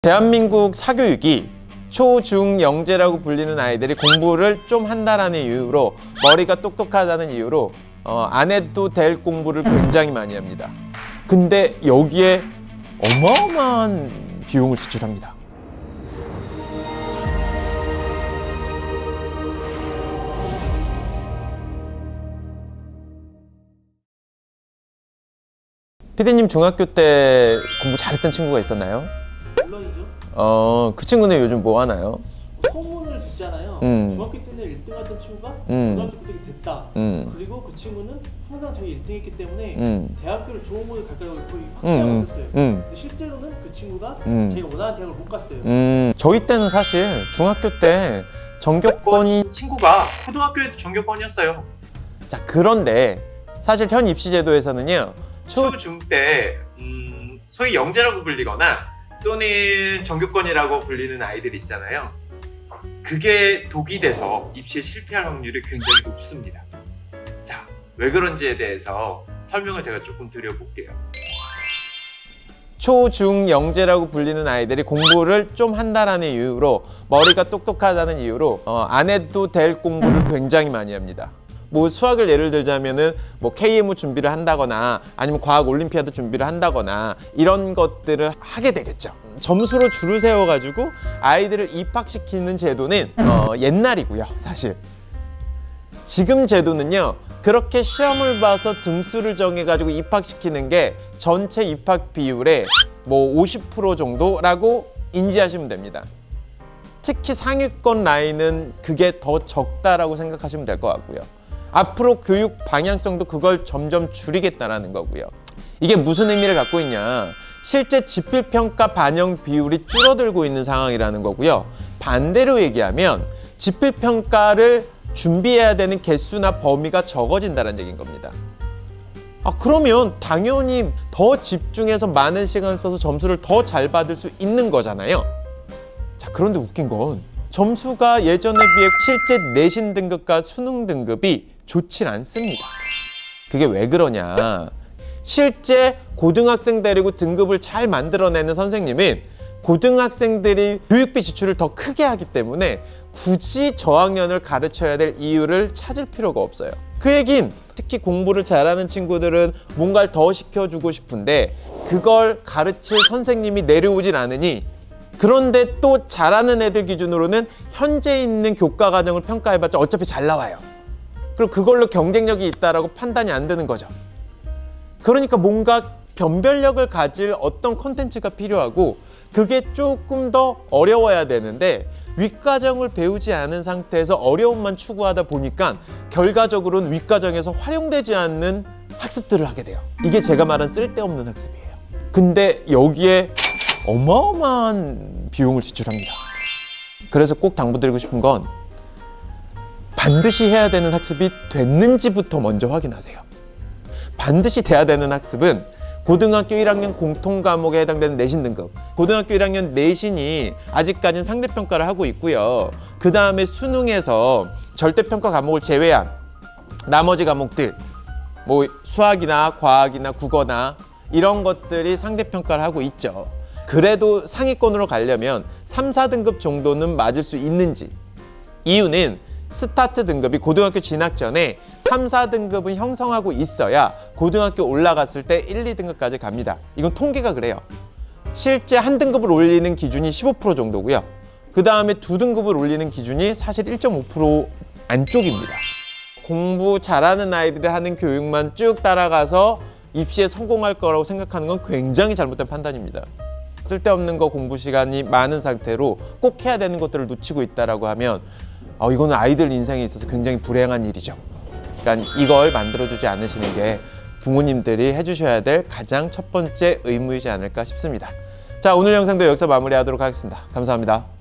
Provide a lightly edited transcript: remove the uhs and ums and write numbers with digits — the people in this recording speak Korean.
대한민국 사교육이 초, 중, 영재라고 불리는 아이들이 공부를 좀 한다라는 이유로, 머리가 똑똑하다는 이유로 안 해도 될 공부를 굉장히 많이 합니다. 근데 여기에 어마어마한 비용을 지출합니다. 피디님 중학교 때 공부 잘했던 친구가 있었나요? 물론이죠. 그 친구는 요즘 뭐 하나요? 소문을 듣잖아요. 중학교 때는 1등 했던 친구가 고등학교 때 됐다. 그리고 그 친구는 항상 자기 1등했기 때문에 대학교를 좋은 곳을 갈까요? 거의 확신하고 있었어요. 근데 실제로는 그 친구가 자기가 원하는 대학을 못 갔어요. 저희 때는 사실 중학교 때 전교권이 친구가 고등학교에도 전교권이었어요. 자, 그런데 사실 현 입시 제도에서는요, 초, 중 때 소위 영재라고 불리거나 또는 전교권이라고 불리는 아이들 있잖아요. 그게 독이 돼서 입시에 실패할 확률이 굉장히 높습니다. 자, 왜 그런지에 대해서 설명을 제가 조금 드려볼게요. 초, 중, 영재라고 불리는 아이들이 공부를 좀 한다라는 이유로, 머리가 똑똑하다는 이유로 안 해도 될 공부를 굉장히 많이 합니다. 뭐 수학을 예를 들자면은 뭐 KMU 준비를 한다거나 아니면 과학 올림피아드 준비를 한다거나 이런 것들을 하게 되겠죠. 점수로 줄을 세워가지고 아이들을 입학시키는 제도는 옛날이고요, 사실. 지금 제도는요, 그렇게 시험을 봐서 등수를 정해가지고 입학시키는 게 전체 입학 비율의 뭐 50% 정도라고 인지하시면 됩니다. 특히 상위권 라인은 그게 더 적다라고 생각하시면 될 것 같고요. 앞으로 교육 방향성도 그걸 점점 줄이겠다라는 거고요. 이게 무슨 의미를 갖고 있냐? 실제 지필평가 반영 비율이 줄어들고 있는 상황이라는 거고요. 반대로 얘기하면 지필평가를 준비해야 되는 개수나 범위가 적어진다는 얘기인 겁니다. 그러면 당연히 더 집중해서 많은 시간을 써서 점수를 더 잘 받을 수 있는 거잖아요. 자, 그런데 웃긴 건 점수가 예전에 비해 실제 내신 등급과 수능 등급이 좋질 않습니다. 그게 왜 그러냐? 실제 고등학생 데리고 등급을 잘 만들어내는 선생님은 고등학생들이 교육비 지출을 더 크게 하기 때문에 굳이 저학년을 가르쳐야 될 이유를 찾을 필요가 없어요. 그 얘긴 특히 공부를 잘하는 친구들은 뭔가를 더 시켜주고 싶은데 그걸 가르칠 선생님이 내려오질 않으니, 그런데 또 잘하는 애들 기준으로는 현재 있는 교과 과정을 평가해봤자 어차피 잘 나와요. 그리고 그걸로 경쟁력이 있다라고 판단이 안 되는 거죠. 그러니까 뭔가 변별력을 가질 어떤 콘텐츠가 필요하고, 그게 조금 더 어려워야 되는데 윗과정을 배우지 않은 상태에서 어려움만 추구하다 보니까 결과적으로는 윗과정에서 활용되지 않는 학습들을 하게 돼요. 이게 제가 말한 쓸데없는 학습이에요. 근데 여기에 어마어마한 비용을 지출합니다. 그래서 꼭 당부드리고 싶은 건 반드시 해야 되는 학습이 됐는지부터 먼저 확인하세요. 반드시 돼야 되는 학습은 고등학교 1학년 공통과목에 해당되는 내신 등급, 고등학교 1학년 내신이 아직까지는 상대평가를 하고 있고요. 그 다음에 수능에서 절대평가 과목을 제외한 나머지 과목들, 뭐 수학이나 과학이나 국어나 이런 것들이 상대평가를 하고 있죠. 그래도 상위권으로 가려면 3, 4등급 정도는 맞을 수 있는지. 이유는 스타트 등급이 고등학교 진학 전에 3, 4등급은 형성하고 있어야 고등학교 올라갔을 때 1, 2등급까지 갑니다. 이건 통계가 그래요. 실제 한 등급을 올리는 기준이 15% 정도고요. 그 다음에 2등급을 올리는 기준이 사실 1.5% 안쪽입니다. 공부 잘하는 아이들이 하는 교육만 쭉 따라가서 입시에 성공할 거라고 생각하는 건 굉장히 잘못된 판단입니다. 쓸데없는 거 공부 시간이 많은 상태로 꼭 해야 되는 것들을 놓치고 있다라고 하면 이거는 아이들 인생에 있어서 굉장히 불행한 일이죠. 그러니까 이걸 만들어주지 않으시는 게 부모님들이 해주셔야 될 가장 첫 번째 의무이지 않을까 싶습니다. 자, 오늘 영상도 여기서 마무리하도록 하겠습니다. 감사합니다.